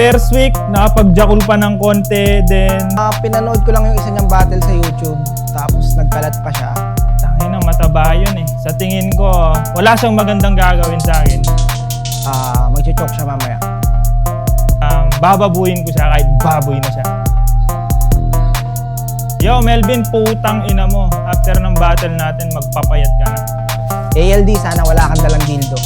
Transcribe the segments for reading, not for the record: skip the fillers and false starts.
First week, nakapag-jakul pa ng konti, then... Pinanood ko lang yung isa niyang battle sa YouTube, tapos nagkalat pa siya. Tangina, mataba yun eh. Sa tingin ko, wala siyang magandang gagawin sa akin. Magchichok siya mamaya. Bababuhin ko siya kahit baboy na siya. Yo, Melvin, putang ina mo. After ng battle natin, magpapayat ka na. ALD, sana wala kang dalang dildo.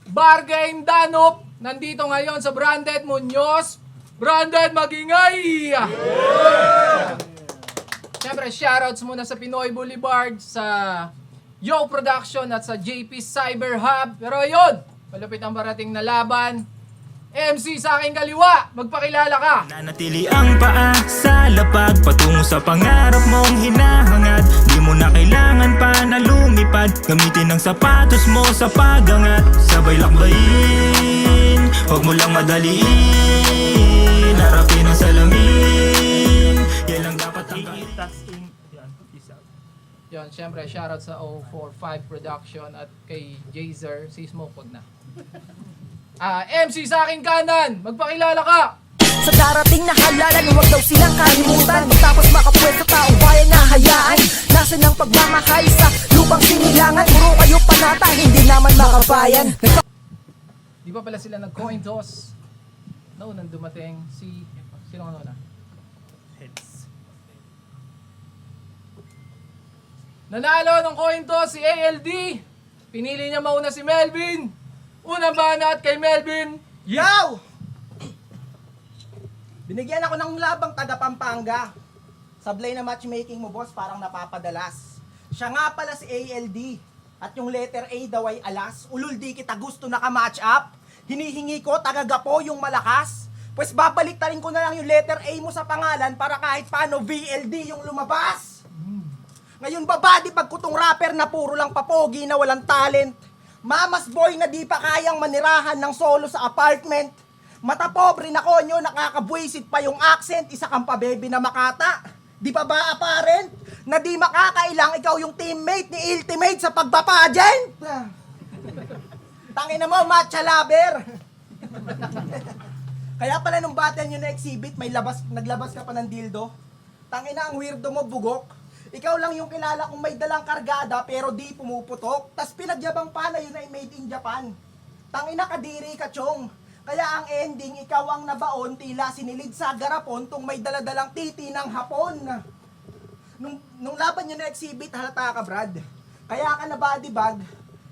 Bargain Danop, nandito ngayon sa Branded Muñoz. Branded Magingay! Siyempre, shoutouts muna sa Pinoy Boulevard, sa Yo Production at sa JP Cyber Hub. Pero ayun, malapit ang parating na laban. MC sa aking kaliwa, magpakilala ka. Nanatili ang paa sa lapag patungo sa pangarap mong hinahangad. Di mo na kailangan pa na lumipad. Gamitin ang sapatos mo sa pagangat. Sabay lakbayin, huwag mo lang madaliin. Harapin ang salamin, yan lang dapat ang kain. Yun, syempre, shoutout sa 045 Production at kay Jazer. Si Smoke, wag na. MC sa aking kanan, magpakilala ka. Sa darating na halalan, huwag daw silang kalimutan. Tapos makapwesto taong bayan na hayaan. Nasaan ang pagmamahal sa lupang sinilangan? Puro kayo panata, hindi naman makabayan. Di ba pala sila nag-coin toss? Nang dumating si... Sino ka na? Heads. Nanalo ng coin toss si ALD. Pinili niya mauna si Melvin. Unang banat kay Melvin. Yo! Binigyan ako ng labang taga Pampanga. Sablay na matchmaking mo, boss, parang napapadalas. Siya nga pala si ALD. At yung letter A daw ay alas. Ulul di kita gusto naka-match up. Hinihingi ko, taga-gapo yung malakas. Pues babaliktarin ko na lang yung letter A mo sa pangalan para kahit paano VLD yung lumabas. Ngayon babadi pagkutong rapper na puro lang papogi na walang talent. Mamas boy na di pa kayang manirahan ng solo sa apartment. Mata pobre na konyo, nakakabwisit pa yung accent. Isa kang pabebe na makata. Di pa ba apparent? Na di makakailang ikaw yung teammate ni Ultimate sa pagpapageant. Tangina mo, matcha lover. Kaya pala nung battle nyo na exhibit, naglabas ka pa ng dildo. Tangina, ang weirdo mo, bugok. Ikaw lang yung kilala kong may dalang kargada pero di pumuputok. Tas pinagyabang pa na yun ay made in Japan. Tangina, kadiri ka, chong. Kaya ang ending, ikaw ang nabaon, tila sinilid sa garapon tong may daladalang titi ng hapon. Nung laban nyo na exhibit, halata ka, Brad. Kaya ka na body bag,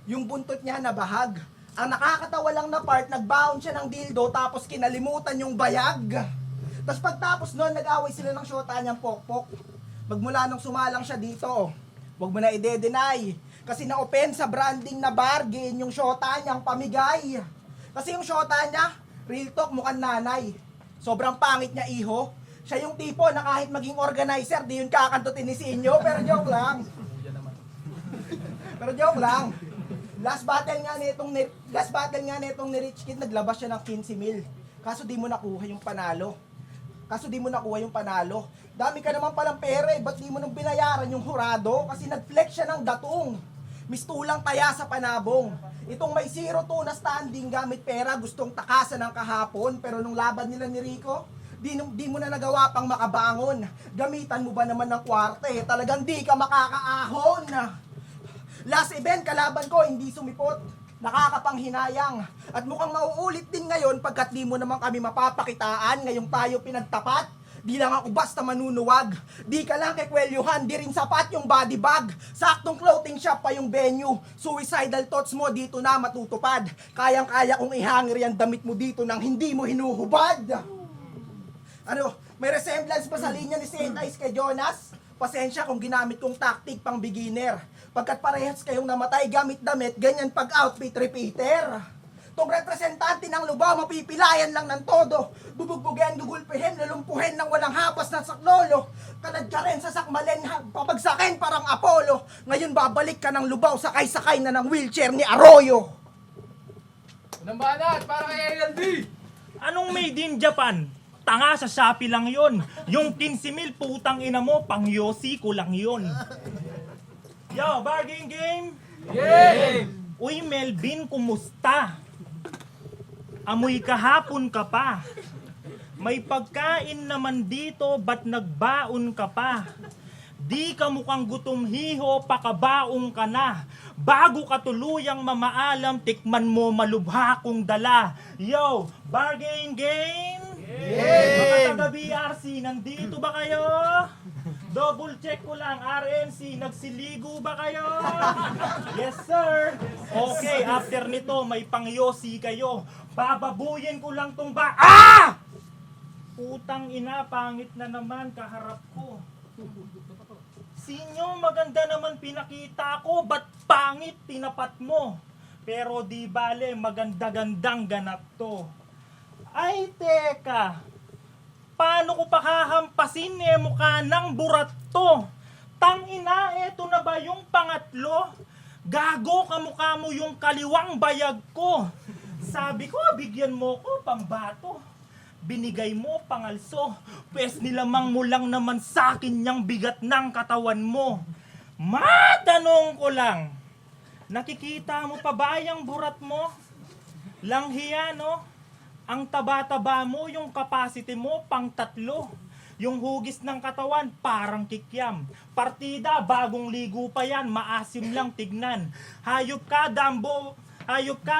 yung buntot niya nabahag. Ang nakakatawa lang na part, nagbaon siya ng dildo tapos kinalimutan yung bayag. Tapos pagtapos nun, nag-away sila ng syota niyang pokpok. Magmula nung sumalang siya dito, huwag mo na i-deny. Kasi na-open sa branding na bargain yung syota niyang pamigay. Kasi yung syota niya, real talk, mukhang nanay. Sobrang pangit niya, iho. Siya yung tipo na kahit maging organizer, di yun kakantutin ni Sinyo, pero joke lang. Pero joke lang. Last battle nga nitong ni Rich Kid, naglabas siya ng 15 mil. Kaso di mo nakuha yung panalo. Dami ka naman palang pera eh, ba't di mo nang binayaran yung hurado? Kasi nag-flex siya ng datong. Mistulang taya sa panabong. Itong may 0-2 na standing gamit pera, gustong takasan ng kahapon. Pero nung laban nila ni Rico, di mo na nagawa pang makabangon. Gamitan mo ba naman ng kwarte? Talagang di ka makakaahon. Last event, kalaban ko, hindi sumipot. Nakakapanghinayang. At mukhang mauulit din ngayon pagkat di mo naman kami mapapakitaan. Ngayong tayo pinagtapat. Di lang ako basta manunuwag. Di ka lang kekwelyuhan, di rin sapat yung body bag. Saktong clothing shop pa yung venue. Suicidal thoughts mo dito na matutupad. Kayang-kaya kong ihangir yan damit mo dito nang hindi mo hinuhubad. Ano, may resemblance pa sa linya ni Saint Ice kay Jonas? Pasensya kung ginamit kong tactic pang beginner. Pagkat parehas kayong namatay gamit damit, ganyan pag outfit repeater. Tong representante ng Lubao, mapipilayan lang ng todo. Bubugbugin, gugulpihin, lulumpuhin ng walang habas ng saklolo. Kalad ka rin sa sakmalen, papagsakin parang Apollo. Ngayon babalik ka ng Lubao, sakay-sakay na ng wheelchair ni Arroyo. Unang banat para kay ALD. Anong made in Japan? Tanga, sa Shopee lang yon. Yung 15 mil, putang ina mo, pang Yossi ko lang yon. Yo, bargain game! Yeah! Uy Melvin, kumusta? Amoy kahapon ka pa. May pagkain naman dito, ba't nagbaon ka pa? Di ka mukhang gutom hiho, pakabaong ka na. Bago ka tuluyang mamaalam, tikman mo malubha kong dala. Yo, bargain game? Mga taga BRC, nandito ba kayo? Double check ko lang, RNC, nagsiligo ba kayo? Yes sir! Okay, after nito, may pangyosi kayo. Bababuyin ko lang tong Ah! Putang ina, pangit na naman, kaharap ko. Sinyo, maganda naman pinakita ko, ba't pangit tinapat mo? Pero di bale, maganda-gandang ganap to. Ay, teka. Paano ko pakahampasin mukha ng burat to? Tangina, eto na ba yung pangatlo? Gago, kamukha mo yung kaliwang bayag ko. Sabi ko, bigyan mo ko pambato. Binigay mo pangalso. Pwes nilamang mo lang naman sakin yung bigat ng katawan mo. Matanong ko lang, nakikita mo pa ba yung burat mo? Langhiya, no? Ang taba-taba mo, yung capacity mo, pang 3. Yung hugis ng katawan, parang kikyam. Partida, bagong ligo pa yan, maasim lang tignan. Hayop ka,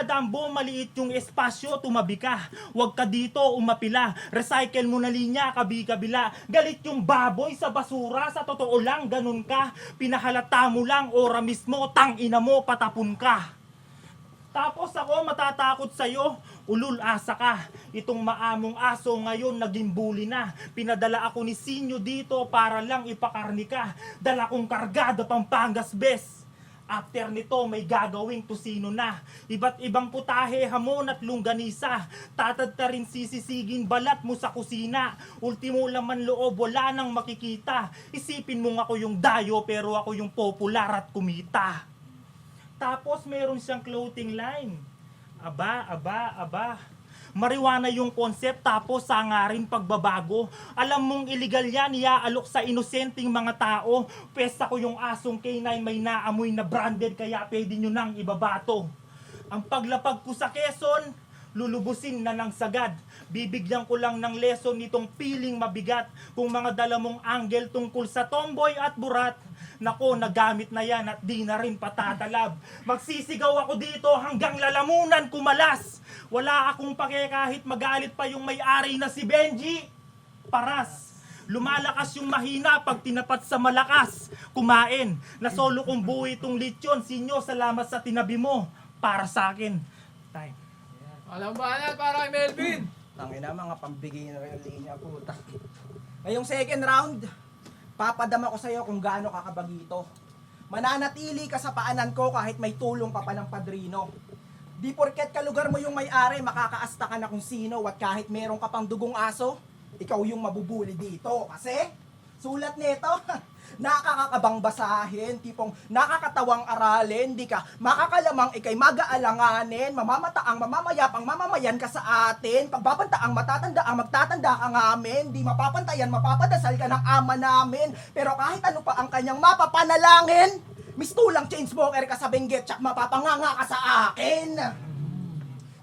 Dambo, maliit yung espasyo, tumabi ka. Huwag ka dito, umapila. Recycle mo na linya, kabi-kabila. Galit yung baboy sa basura, sa totoo lang, ganun ka. Pinahalata mo lang, ora mismo, tangina mo, patapon ka. Tapos ako matatakot sa'yo, ulul asa ka. Itong maamong aso ngayon naging bully na. Pinadala ako ni Sinyo dito para lang ipakarni ka. Dala kong kargada Pampangas bes. After nito may gagawing tusino na. Iba't ibang putahe, hamon at longganisa. Tatad ka rin sisisigin balat mo sa kusina. Ultimo laman loob, wala nang makikita. Isipin mo ako yung dayo pero ako yung popular at kumita. Tapos meron siyang clothing line. Aba. Marijuana yung concept tapos sangarin pagbabago. Alam mong illegal yan, iaalok sa inosenteng mga tao. Pesta ko yung asong K9 may naamoy na branded kaya pwede nyo nang ibabato. Ang paglapag ko sa Quezon, lulubusin na ng sagad. Bibigyan ko lang ng lesson nitong piling mabigat. Kung mga dala mong angle tungkol sa tomboy at burat, nako, nagamit na yan at di na rin patatalab. Magsisigaw ako dito hanggang lalamunan kumalas. Wala akong pake kahit magalit pa yung may-ari na si Benji. Paras. Lumalakas yung mahina pag tinapat sa malakas. Kumain. Nasolo kong buhay itong lechon. Sinyo, salamat sa tinabi mo. Para sa akin. Time. Alam ba na para kay Melvin? Tangina, mga pambigay na rin linya, puta. Ngayong second round, papadama ko sa'yo kung gaano ka kabagito. Mananatili ka sa paanan ko kahit may tulong ka pa ng padrino. Di porket kalugar mo yung may-ari, makakaasta ka na kung sino at kahit meron ka pang dugong aso, ikaw yung mabubuli dito. Kasi, sulat nito, nakakakabang basahin, tipong nakakatawang aralin, di ka makakalamang ikay mag-aalanganin, mamamataang mamamayapang mamamayan ka sa atin, pagbabantaang matatanda magtatanda ka ngamin, di mapapantayan, mapapadasal ka ng ama namin, pero kahit ano pa ang kanyang mapapanalangin, mistulang chain smoker ka sa benggit, tsak mapapanganga ka sa akin.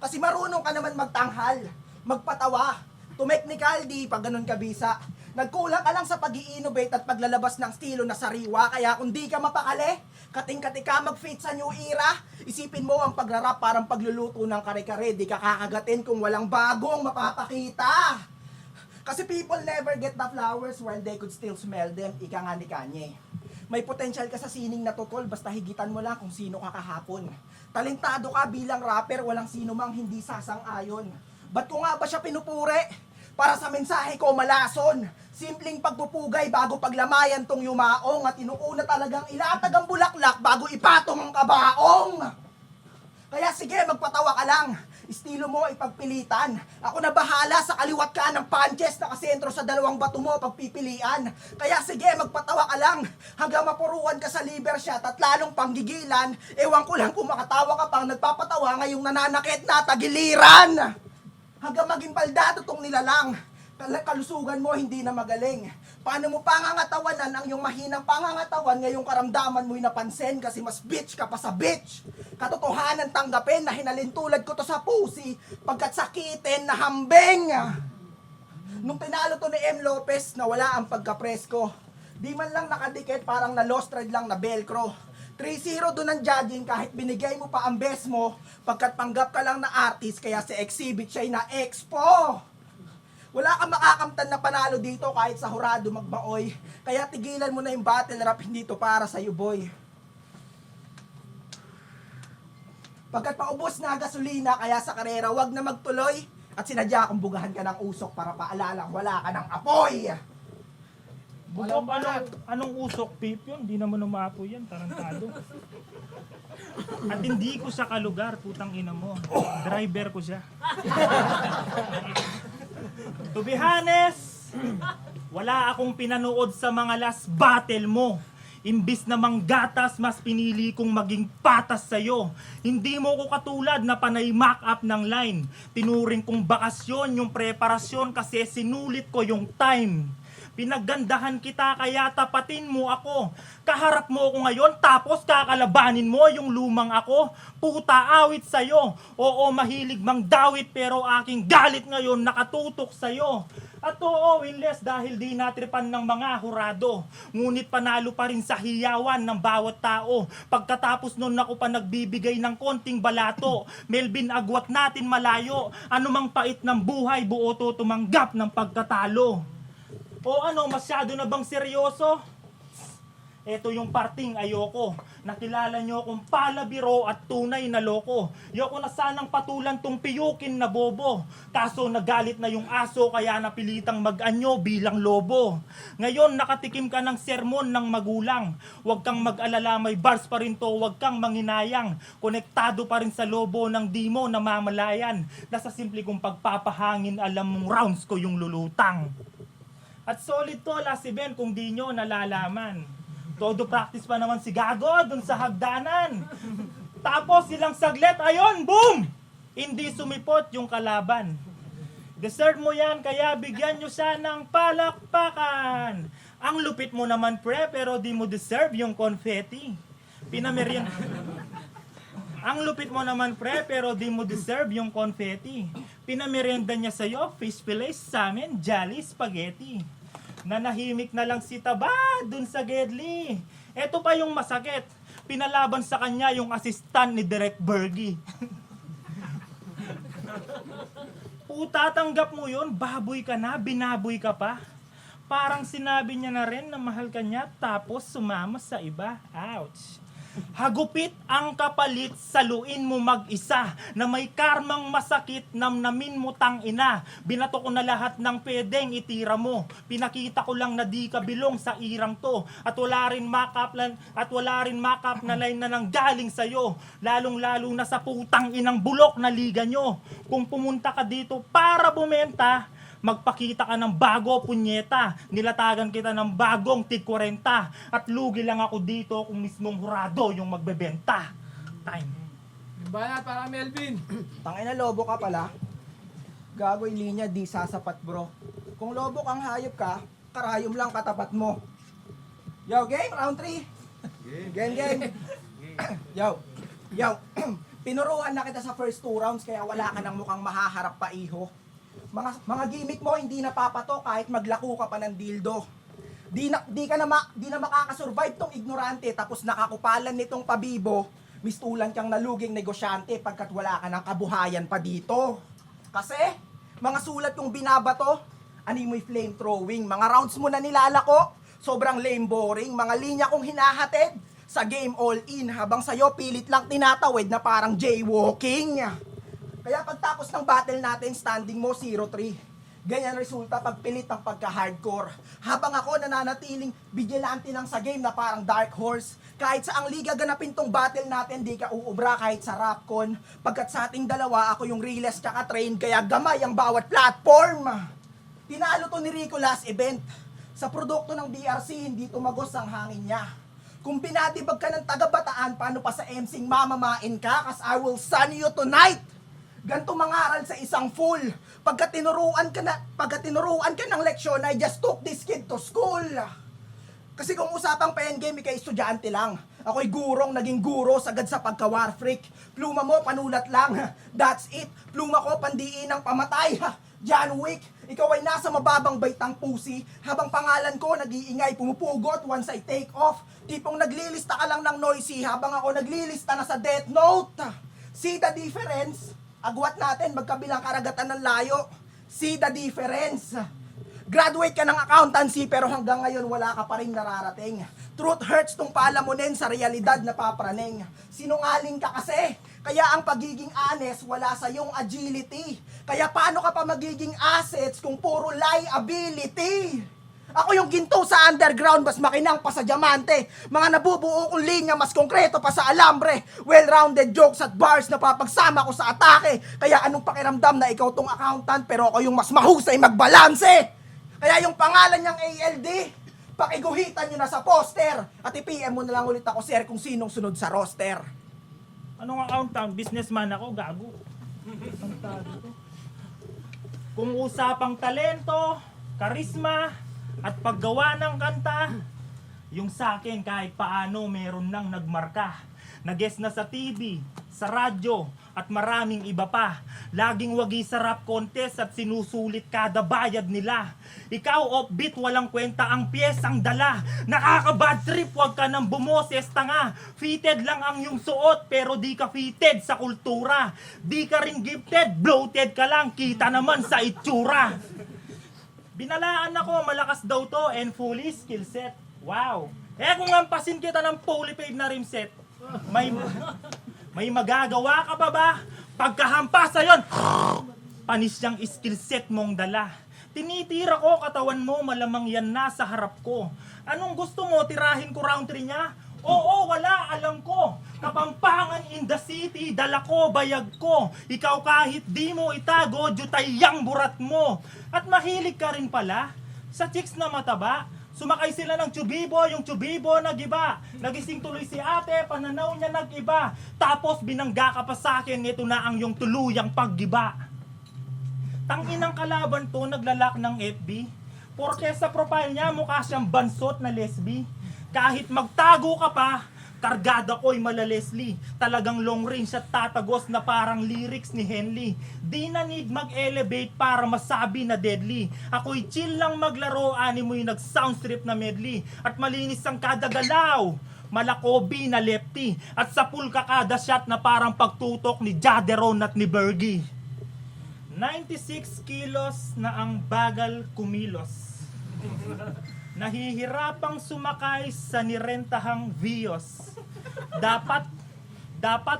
Kasi marunong ka naman magtanghal, magpatawa, tumeknikal, di pag ganun ka bisa. Nagkulang ka lang sa pag-i-innovate at paglalabas ng estilo na sariwa, kaya kung di ka mapakali, kating-kati ka mag-fit sa new era, isipin mo ang pagrarap parang pagluluto ng kare-kare, di ka kakagatin kung walang bagong mapapakita. Kasi people never get the flowers while they could still smell them, ika nga ni Kanye. May potential ka sa sining na tutol, basta higitan mo lang kung sino ka kahapon. Talentado ka bilang rapper, walang sino mang hindi sasang-ayon. Ba't ko nga ba siya pinupure? Para sa mensahe ko malason, simpleng pagpupugay bago paglamayan tong yumaong at inuuna talagang ilatag ang bulaklak bago ipatong ang kabaong. Kaya sige, magpatawa ka lang. Estilo mo ipagpilitan. Ako na bahala sa kaliwat ka ng punches na kasentro sa dalawang bato mo pagpipilian. Kaya sige, magpatawa ka lang. Hanggang mapuruan ka sa liver shot at lalong panggigilan. Ewan ko lang kung makatawa ka pang nagpapatawa ngayong nananakit na tagiliran. Hanggang maging baldado tong nilalang. Kalusugan mo hindi na magaling. Paano mo pangangatawanan ang iyong mahinang pangangatawan ngayong karamdaman mo'y napansin kasi mas bitch ka pa sa bitch. Katotohanan tanggapin na hinalintulad ko to sa pusi pagkat sakitin na hambing. Nung tinalo to ni M. Lopez, nawala ang pagkapresko. Di man lang nakadikit, parang na lost thread lang na velcro. 3-0 doon ang judging kahit binigay mo pa ang best mo pagkat panggap ka lang na artist kaya sa exhibit siya'y na expo. Wala kang makakamtan na panalo dito kahit sa hurado magbaoy. Kaya tigilan mo na yung battle rap, hindi to para sa'yo boy. Pagkat paubos na gasolina kaya sa karera wag na magtuloy at sinadya kong bugahan ka ng usok para paalalang wala ka ng apoy. Bukop, anong usok, Pip yun? Di naman umaapoy yan, tarantado. At hindi ko sa kalugar, putang ina mo. Driver ko siya. To be honest, wala akong pinanood sa mga last battle mo. Imbis na manggatas, mas pinili kong maging patas sa'yo. Hindi mo ko katulad na panay mock-up ng line. Tinuring kong bakasyon yung preparasyon kasi sinulit ko yung time. Pinaggandahan kita kaya tapatin mo ako. Kaharap mo ako ngayon tapos kakalabanin mo yung lumang ako. Puta awit sa'yo. Oo, mahilig mang dawit pero aking galit ngayon nakatutok sa'yo. At oo, winless dahil di natripan ng mga hurado. Ngunit panalo pa rin sa hiyawan ng bawat tao. Pagkatapos nun ako pa nagbibigay ng konting balato. Melvin, agwat natin malayo. Anumang pait ng buhay, buo to tumanggap ng pagkatalo. O ano, masyado na bang seryoso? Ito yung parting ayoko. Nakilala nyo akong palabiro at tunay na loko. Yoko na sanang patulan tong piyukin na bobo. Kaso nagalit na yung aso kaya napilitang mag-anyo bilang lobo. Ngayon nakatikim ka ng sermon ng magulang. Huwag kang mag-alala, may bars pa rin to, huwag kang manginayang. Konektado pa rin sa lobo ng di mo namamalayan. Nasa simple kong pagpapahangin, alam mong rounds ko yung lulutang. At solid to last event kung di nyo nalalaman. Todo practice pa naman si Gago dun sa hagdanan. Tapos silang saglit, ayon, boom! Hindi sumipot yung kalaban. Deserve mo yan, kaya bigyan nyo siya ng palakpakan. Ang lupit mo naman pre, pero di mo deserve yung confetti. Pinamerian... Ang lupit mo naman pre, pero di mo deserve yung confetti. Pinamerienda niya sa'yo, fish fillet, sa amin, jolly spaghetti. Nanahimik na lang si Taba dun sa Gedli. Eto pa yung masakit. Pinalaban sa kanya yung assistant ni Direk Bergie. Puta, tanggap mo yun, baboy ka na, binaboy ka pa. Parang sinabi niya na rin na mahal ka niya tapos sumama sa iba. Ouch. Hagupit ang kapalit, saluin mo mag-isa na may karmang masakit, namnamin mo tangina. Binato ko na lahat ng pwedeng itira mo. Pinakita ko lang na di ka bilong sa irang to. At wala rin makap na line na nanggaling sa'yo. Lalong-lalo na sa putang inang bulok na liga nyo. Kung pumunta ka dito para bumenta, magpakita ka ng bago, punyeta. Nilatagan kita ng bagong tig-40. At lugi lang ako dito kung mismong hurado yung magbebenta. Time. Banat para Melvin. Tangina, lobo ka pala. Gago yung linya, di sasapat bro. Kung lobo kang hayop ka, karayom lang katapat mo. Yo, game, round 3. Game. Yo. Pinuruan na kita sa first 2 rounds kaya wala ka nang mukhang mahaharap pa iho. Mga gimmick mo hindi napapato kahit maglako ka pa ng dildo. Di na makakasurvive tong ignorante tapos nakakupalan nitong pabibo. Mistulan kang naluging negosyante pagkat wala ka ng kabuhayan pa dito. Kasi mga sulat kong binabato, animoy flamethrowing, mga rounds mo na nilalako, sobrang lame boring, mga linya kong hinahatid sa game all in habang sayo pilit lang tinatawid na parang jaywalking. Kaya pagtapos ng battle natin, standing mo 0-3. Ganyan resulta pagpilit ang pagka-hardcore. Habang ako nananatiling vigilante lang sa game na parang dark horse. Kahit sa ang liga ganapin tong battle natin, di ka uubra kahit sa Rapcon. Pagkat sa ating dalawa, ako yung realest tsaka train, kaya gamay ang bawat platform. Tinalo to ni Rico last event. Sa produkto ng DRC, hindi tumagos ang hangin niya. Kung pinatibag ka ng taga-Bataan, paano pa sa MCing mamamain ka? Cause I will sun you tonight! Ganto mangaral sa isang fool. Pagka tinuruan ka ng leksyon, I just took this kid to school. Kasi kung usapang PNG, kay estudyante lang. Ako'y gurong, naging guro, sagad sa pagka-war freak. Pluma mo, panulat lang. That's it. Pluma ko, pandiin ng pamatay. John Wick, ikaw ay nasa mababang baitang pusi. Habang pangalan ko, nag-iingay, pumupugot once I take off. Tipong naglilista ka lang ng noisy, habang ako naglilista na sa Death Note. See the difference? Agwat natin, magkabilang karagatan ng layo. See the difference? Graduate ka ng accountancy pero hanggang ngayon wala ka pa rin nararating. Truth hurts tung palamunin sa realidad na papraning. Sinungaling ka kasi, kaya ang pagiging honest wala sa iyong agility. Kaya paano ka pa magiging assets kung puro liability? Ako yung ginto sa underground, mas makinang pa sa diamante. Mga nabubuo kong linya, mas konkreto pa sa alambre. Well-rounded jokes at bars na papagsama ko sa atake. Kaya anong pakiramdam na ikaw tong accountant pero ako yung mas mahusay magbalanse? Kaya yung pangalan niyang ALD, pakiguhitan nyo na sa poster. At i-PM mo na lang ulit ako, sir, kung sinong sunod sa roster. Anong accountant? Businessman ako, gago. Kung usapang talento, karisma, at paggawa ng kanta, yung sa akin kahit paano meron nang nagmarka. Nag-guest na sa TV, sa radyo, at maraming iba pa. Laging wagi sa rap contest at sinusulit kada bayad nila. Ikaw offbeat, walang kwenta ang piyesang dala. Nakaka-bad trip, wag ka nang bumoses, tanga. Fitted lang ang iyong suot, pero di ka fitted sa kultura. Di ka rin gifted, bloated ka lang, kita naman sa itsura. Binalaan ako, malakas daw to and fully skill set. Wow. Kung ampasin kita ng fully paid na rimset, may magagawa ka pa ba? Pagkahampas ayon, panis yung skill set mong dala. Tinitira ko katawan mo, malamang yan nasa harap ko. Anong gusto mo, tirahin ko round 3 niya? Oo, wala, alam ko. Kapampangan in the city, dala ko, bayag ko. Ikaw kahit di mo itago, jutay yang burat mo. At mahilig ka rin pala sa chicks na mataba. Sumakay sila ng Chubibo, yung Chubibo nagiba. Nagising tuloy si ate, pananaw niya nagiba. Tapos binangga ka pa sa akin, ito na ang yung tuluyang paggiba. Tanginang kalaban to, naglalak ng FB. Porque sa profile niya, mukha siyang bansot na lesbi. Kahit magtago ka pa, kargada ko'y malalesli. Talagang long range at tatagos na parang lyrics ni Henley. Di na need mag-elevate para masabi na deadly. Ako'y chill lang maglaro, ani mo'y nag-soundstrip na medley. At malinis ang kada galaw, malakobi na lefty. At sa pool ka kada shot na parang pagtutok ni Jaderon at ni Bergie. 96 kilos na ang bagal kumilos. Nahihirapang sumakay sa nirentahang Vios. Dapat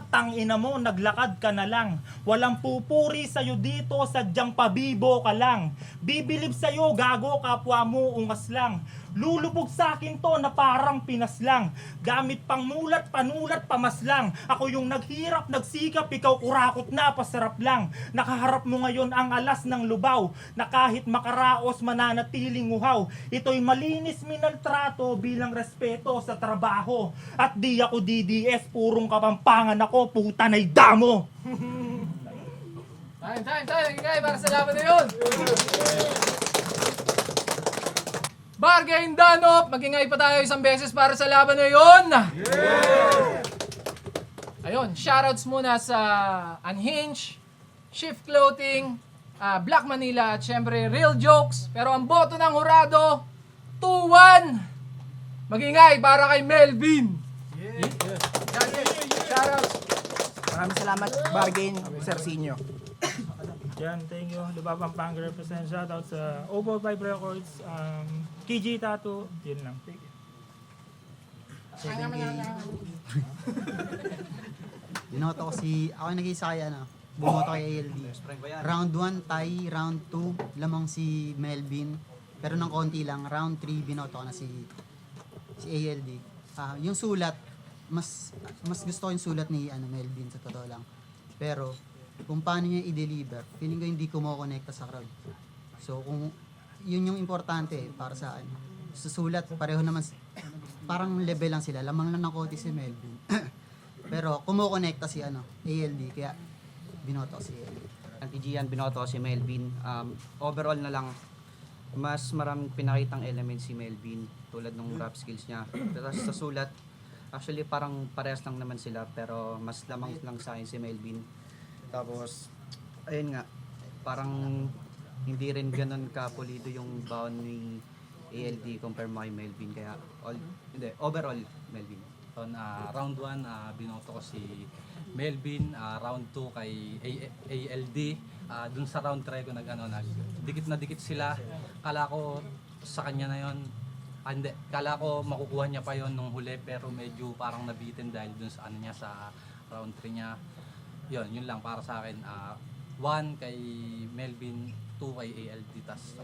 tangina mo, naglakad ka na lang. Walang pupuri sa'yo dito, sadyang pabibo ka lang. Bibilib sa'yo, gago, kapwa mo, ungas lang. Lulubog sa akin to na parang Pinas lang. Gamit pang mulat, panulat, pamaslang. Ako yung naghirap, nagsikap, ikaw kurakot na, pasarap lang. Nakaharap mo ngayon ang alas ng lubaw, na kahit makaraos mananatiling uhaw. Ito'y malinis minaltrato bilang respeto sa trabaho. At di ako DDS, purong kapampangan ako, puta na'y damo. Time, ingay para sa laban na yun. Bargain done up! Magingay pa tayo isang beses para sa laban na yun! Ayun, shoutouts muna sa Unhinged, Shift Clothing, Black Manila at syempre Real Jokes. Pero ang boto ng hurado, 2-1! Magingay para kay Melvin! Shoutouts! Maraming salamat, Bargain, Sir Sinyo. Yan, thank you. Diba Pampanga represent. Shoutout sa Obo Vibe Records, KG Tattoo. Yun lang. Thank you. Binoto ko ako yung nag-isa kay bumoto kay ALD. Round 1, tie. Round 2, lamang si Melvin. Pero ng konti lang. Round 3, binoto ko na si ALD. Yung sulat, mas gusto ko yung sulat ni Melvin sa totoo lang. Pero, kung paano niya i-deliver, feeling ko hindi kumokonekta sa crowd. So, kung yun yung importante para sa akin. Sa sulat, pareho naman, parang level lang sila. Lamang lang ng konti si Melvin. Pero, kumokonekta si ALD. Kaya, binoto ko si ALD. Anti-Gian, binoto ko si Melvin. Overall na lang, mas maraming pinakitang element si Melvin tulad ng rap skills niya. Pero sa sulat, actually parang parehas lang naman sila pero mas lamang lang sa akin si Melvin. Tapos, ayun nga, parang hindi rin ganun kapulido yung baon ni ALD compare mo kay Melvin. Kaya, overall, Melvin. Round 1, binoto ko si Melvin. Round 2 kay ALD. Dun sa round 3 ko dikit na dikit sila. Kala ko sa kanya na yon. Hindi, kala ko makukuha niya pa yon nung huli pero medyo parang nabitin dahil dun sa niya sa round 3 niya. Yun lang para sa akin. 1 kay Melvin, 2 kay ALD. Tas